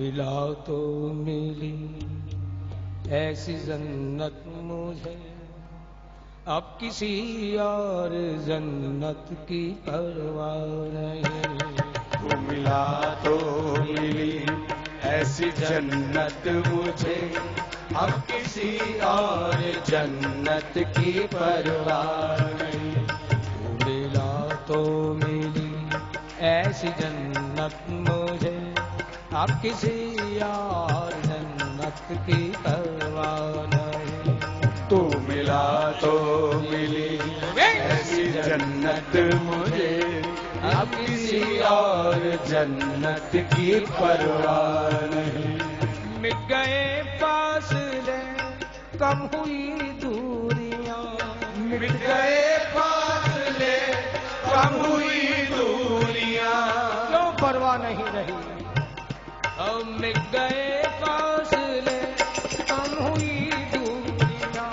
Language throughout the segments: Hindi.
मिला तो मिली ऐसी जन्नत मुझे, अब किसी और जन्नत की परवाह नहीं। मिला तो मिली ऐसी जन्नत मुझे, अब किसी और जन्नत की परवाह नहीं। मिला तो मिली ऐसी जन्नत मुझे, अब किसी और जन्नत की परवाह नहीं। तू मिला तो मिली ऐसी जन्नत मुझे, अब किसी और जन्नत की परवाह नहीं। मिट गए फासले कम हुई दूरियां, मिट गए फासले कम हुई दूरियां, क्यों परवाह नहीं रही। अब मिट गए फासले कम हुई दूरियां,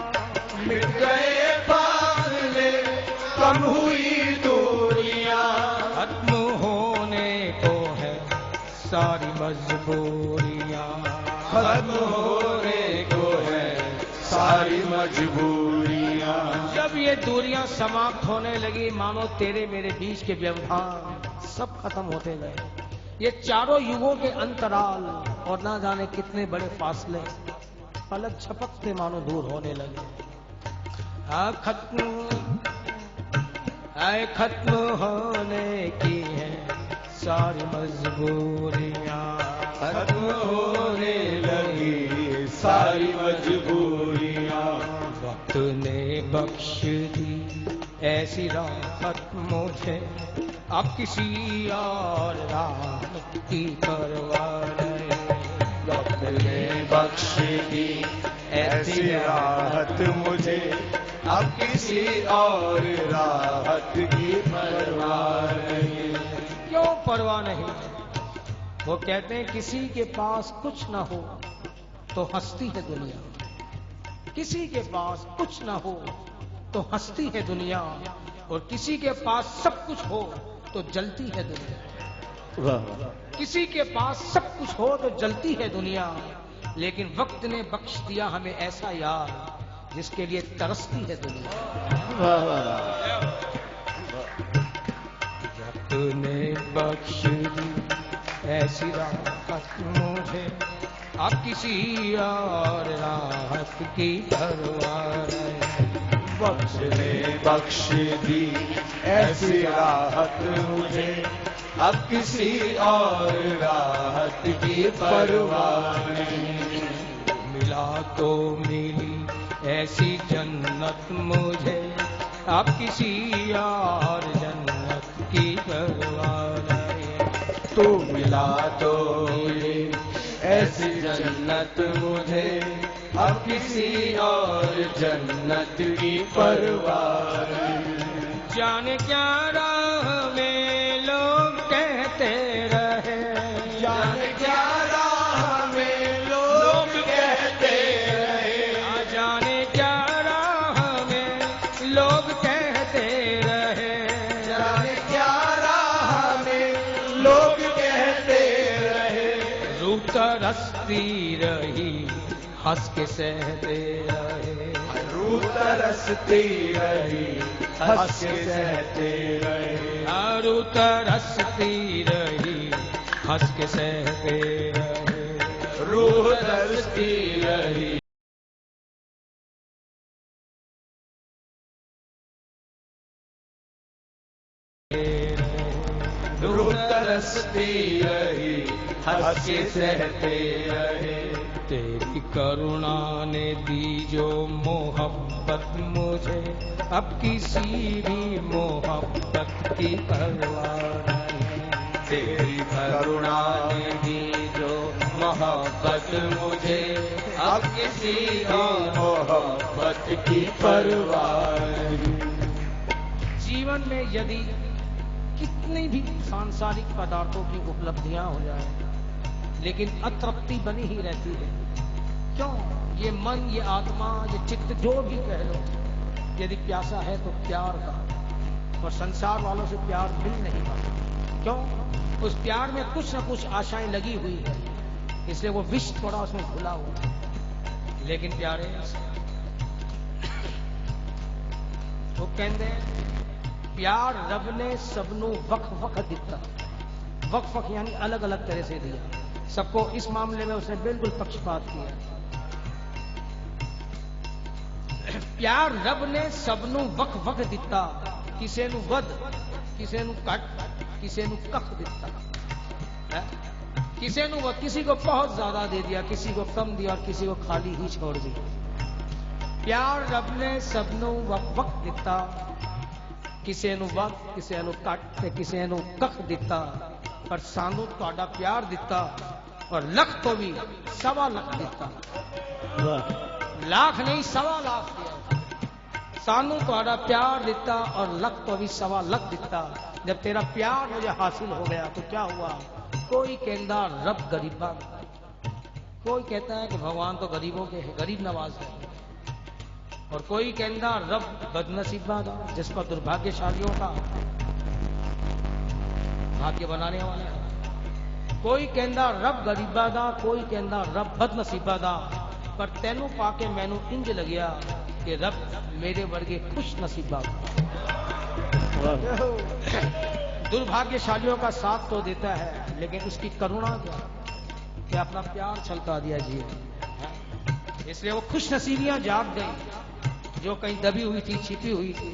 मिट गए फासले कम हुई दूरियां, खत्म होने को है सारी मजबूरियां, खत्म होने को है सारी मजबूरियां। जब ये दूरियां समाप्त होने लगी, मानो तेरे मेरे बीच के व्यवधान सब खत्म होते गए। ये चारों युगों के अंतराल और ना जाने कितने बड़े फासले पलक झपकते मानो दूर होने लगे। खत्म होने की है सारी मजबूरियां, खत्म होने लगी सारी मजबूरियां। वक्त ने बख्श दी ऐसी राहत मुझे, अब किसी और राह की परवाह नहीं। वक्त ने बख्श दी ऐसी राहत मुझे, अब किसी और राहत की परवाह नहीं। क्यों परवाह नहीं। वो कहते हैं किसी के पास कुछ ना हो तो हंसती है दुनिया, किसी के पास कुछ ना हो तो हंसती है दुनिया, और किसी के पास सब कुछ हो तो जलती है दुनिया। किसी के पास सब कुछ हो तो जलती है दुनिया, लेकिन वक्त ने बख्श दिया हमें ऐसा यार जिसके लिए तरसती है दुनिया। वक्त ने बख्श दी ऐसी राहत मुझे, अब किसी और राहत की परवाह नहीं। वक्त ने बख्श दी ऐसी राहत मुझे, अब किसी और राहत की परवाह नहीं। मिला तो मिली ऐसी जन्नत मुझे, अब किसी और जन्नत की परवाह नहीं। तू मिला तो मिली ऐसी जन्नत मुझे, अब किसी और जन्नत की परवाह नहीं। जाने क्या राह में लोग कहते रहे, जाने क्या राह में लोग कहते रहे, जाने क्या राह में लोग कहते रहे, जाने क्या राह में लोग कहते रहे। रूह तरसती रही हंस के सहते रहे, रूह तरसती रही हंस के सहते रहे, रूह तरसती रही हंस के सहते रहे, रूह तरसती रही रूह तरसती रही हंस के सहते रहे। तेरी करुणा ने दी जो मोहब्बत मुझे, अब किसी भी मोहब्बत की परवाह नहीं। तेरी करुणा ने दी जो मोहब्बत मुझे, अब किसी और मोहब्बत की परवाह नहीं। जीवन में यदि कितनी भी सांसारिक पदार्थों की उपलब्धियां हो जाए, लेकिन अतृप्ति बनी ही रहती है। क्यों? ये मन, ये आत्मा, ये चित्त जो भी कह लो, यदि प्यासा है तो प्यार का, और संसार वालों से प्यार मिल नहीं पाता। क्यों? उस प्यार में कुछ न कुछ आशाएं लगी हुई है, इसलिए वो विष थोड़ा उसमें घुला हुआ। लेकिन प्यारे वो कहते प्यार रब ने सबनों वक्फ वक्फ दिता। वक्फ वक्फ यानी अलग अलग तरह से दिया सबको। इस मामले में उसने बिल्कुल पक्षपात किया। प्यार रब ने सबनों वक्फ वक्फ दिता। किसे नू वध, किसे नू कट, किसे नू कख दिता। किसे नू वध, किसी को बहुत ज्यादा दे दिया, किसी को कम दिया और किसी को खाली ही छोड़ दिया। प्यार रब ने सबनों वक्फ वक्फ दिता। किसे नू वध, किसे नू कट ते किसे नू कख दिता। पर सानू तुहाडा प्यार दिता और लख तो भी सवा लख दिता। लाख नहीं सवा लाख दिया। सानू तुहाडा प्यार दिता और लख तो भी सवा लख दिता। जब तेरा प्यार मुझे हासिल हो गया तो क्या हुआ? कोई कहता रब गरीबा, कोई कहता है कि भगवान तो गरीबों के है, गरीब नवाज है। और कोई कहता रब बदनसीबा का, जिसका दुर्भाग्यशालियों का भाग्य बनाने वाला है। कोई कहता रब गरीबा दा, कोई कहता रब बदनसीबा दा। पर तेनू पाके मैनू इंज लगिया कि रब मेरे वर्गे खुश नसीबा का। दुर्भाग्यशालियों का साथ तो देता है, लेकिन उसकी करुणा क्या कि अपना प्यार छलका दिया जी। इसलिए वो खुश नसीबियां जाग गई जो कहीं दबी हुई थी, छिपी हुई थी।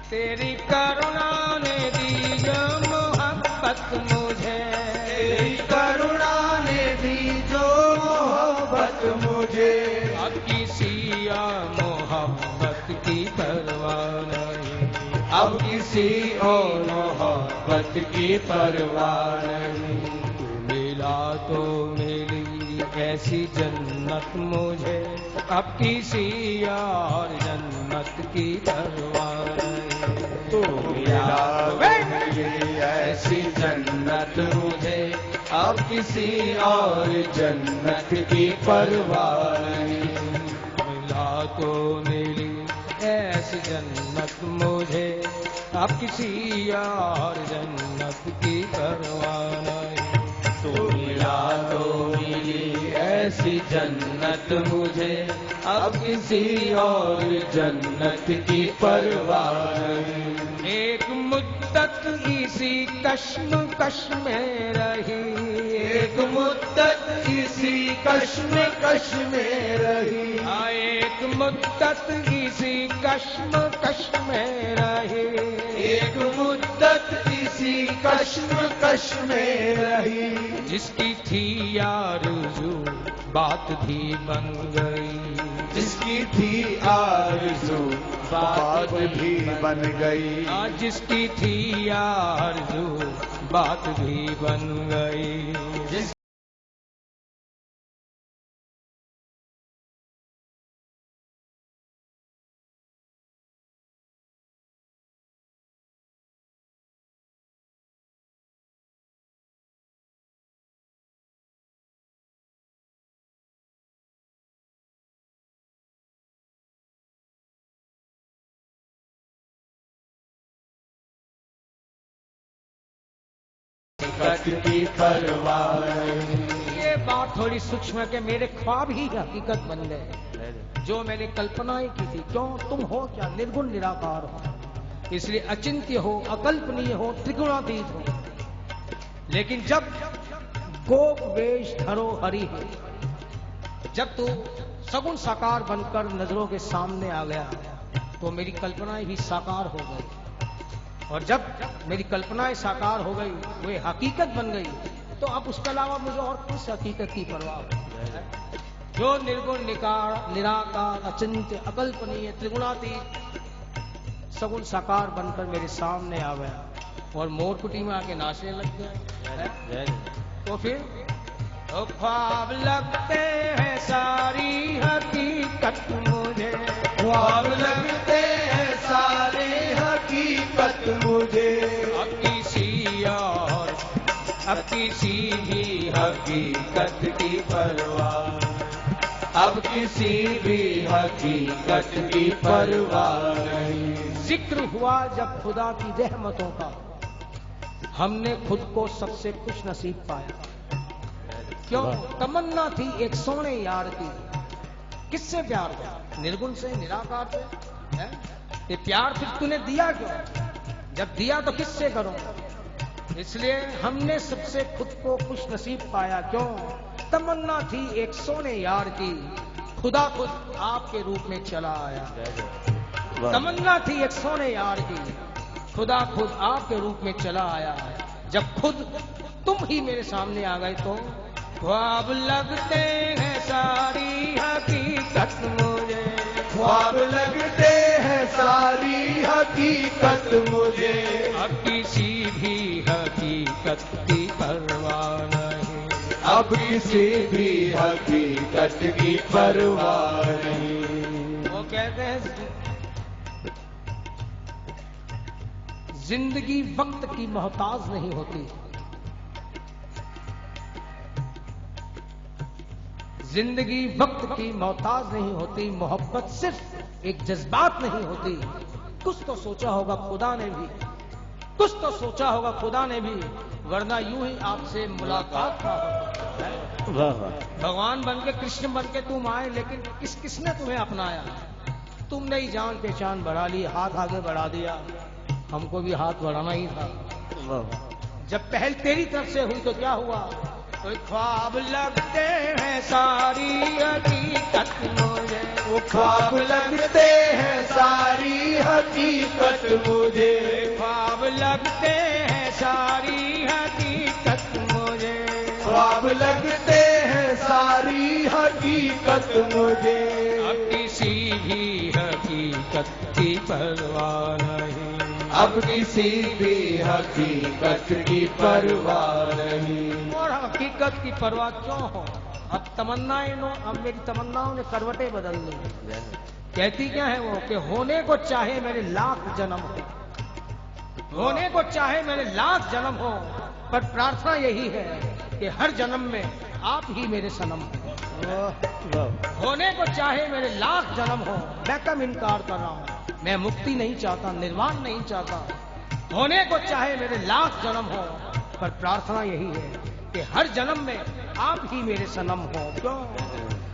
तेरी करुणा ने दी जो मोहब्बत मुझे, तेरी करुणा ने दी जो मोहब्बत मुझे। अब किसी मोहब्बत की परवाह नहीं, अब किसी और मोहब्बत की परवाह नहीं। तू मिला तो मिली ऐसी जन्नत मुझे, अब किसी और जन्नत की परवाह नहीं। तू मिला तो मिली ऐसी जन्नत मुझे, अब किसी और जन्नत की परवाह नहीं। मिला तो मिली ऐसी जन्नत मुझे, अब किसी और जन्नत की परवाह नहीं। तू मिला तो मिली ऐसी जन्नत मुझे, अब किसी और जन्नत की परवाह नहीं। एक मुद्दत इसी कश्मकश में रही, एक मुद्दत इसी कश्मकश में रही। एक मुद्दत इसी कश्मकश में रही। एक मुद्दत इसी कश्मकश में रही। जिसकी थी आरज़ू बात भी बन गई, जिसकी थी आरज़ू बात भी बन गई। जिसकी थी आरज़ू बात भी बन गई। जिस की परवाह नहीं। ये बात थोड़ी सूक्ष्म है कि मेरे ख्वाब ही हकीकत बन गए, जो मैंने कल्पनाएं की थी। क्यों? तुम हो क्या? निर्गुण निराकार हो, इसलिए अचिंत्य हो, अकल्पनीय हो, त्रिगुणातीत हो। लेकिन जब गोप वेश धरो हरि है, जब तू सगुण साकार बनकर नजरों के सामने आ गया तो मेरी कल्पनाएं भी साकार हो गई। और जब मेरी कल्पनाएं साकार हो गई, वो हकीकत बन गई, तो अब उसके अलावा मुझे और किस हकीकत की परवाह है? जो निर्गुण निराकार अचिंत्य अकल्पनीय त्रिगुणातीत सगुण साकार बनकर मेरे सामने आ गया और मोरकुटी में आके नाचने लग गया। तो फिर तो ख्वाब लगते हैं सारी हकीकत मुझे, ख्वाब लगते हैं सारे हकीकत मुझे। अब किसी भी हकीकत की परवाह, अब किसी भी हकीकत की परवाह नहीं। जिक्र हुआ जब खुदा की रहमतों का, हमने खुद को सबसे खुश नसीब पाया। क्यों? तमन्ना थी एक सोने यार की। किससे प्यार था? निर्गुण से, निराकार से है? ये प्यार फिर तूने दिया क्यों? जब दिया तो किससे करूं? इसलिए हमने सबसे खुद को खुश नसीब पाया। क्यों? तमन्ना थी एक सोने यार की, खुदा खुद आपके रूप में चला आया। तमन्ना थी एक सोने यार की, खुदा खुद आपके रूप में चला आया। जब खुद तुम ही मेरे सामने आ गए तो ख्वाब लगते हैं सारी हकीकत मुझे, ख्वाब लगते हैं सारी हकीकत मुझे। अब किसी भी हकीकत की परवाह नहीं, अब किसी भी हकीकत की परवाह नहीं। वो कहते हैं जिंदगी वक्त की मोहताज नहीं होती, जिंदगी वक्त की मोहताज नहीं होती, मोहब्बत सिर्फ एक जज्बात नहीं होती। कुछ तो सोचा होगा खुदा ने भी, कुछ तो सोचा होगा खुदा ने भी, वरना यूं ही आपसे मुलाकात ना होती। भगवान बन के, कृष्ण बन के तुम आए, लेकिन किसने तुम्हें अपनाया? तुमने ही जान पहचान बढ़ा ली, हाथ आगे बढ़ा दिया। हमको भी हाथ बढ़ाना ही था। जब पहल तेरी तरफ से हुई तो क्या हुआ? तो ख्वाब लगते हैं सारी हकीकत मुझे, वो ख्वाब लगते हैं सारी हकीकत मुझे, ख्वाब लगते हैं सारी हकीकत मुझे, ख्वाब लगते हैं सारी हकीकत मुझे। अब किसी भी हकीकत की परवाह नहीं, अब किसी भी हकीकत की परवाह नहीं। और हकीकत की परवाह क्यों हो? अब तमन्नाएं नो, अब मेरी तमन्नाओं ने करवटें बदल ली। कहती क्या है वो कि होने को चाहे मेरे लाख जन्म हो, होने को चाहे मेरे लाख जन्म हो, पर प्रार्थना यही है कि हर जन्म में आप ही मेरे सनम हो। होने को चाहे मेरे लाख जन्म हो, मैं कम इनकार कर रहा हूं। मैं मुक्ति नहीं चाहता, निर्वाण नहीं चाहता। होने को चाहे मेरे लाख जन्म हो, पर प्रार्थना यही है कि हर जन्म में आप ही मेरे सनम हो। क्यों?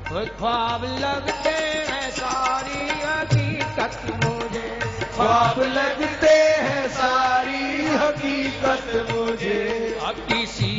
वो ख्वाब लगते हैं सारी हकीकत मुझे, ख्वाब लगते हैं सारी हकीकत मुझे। अब किसी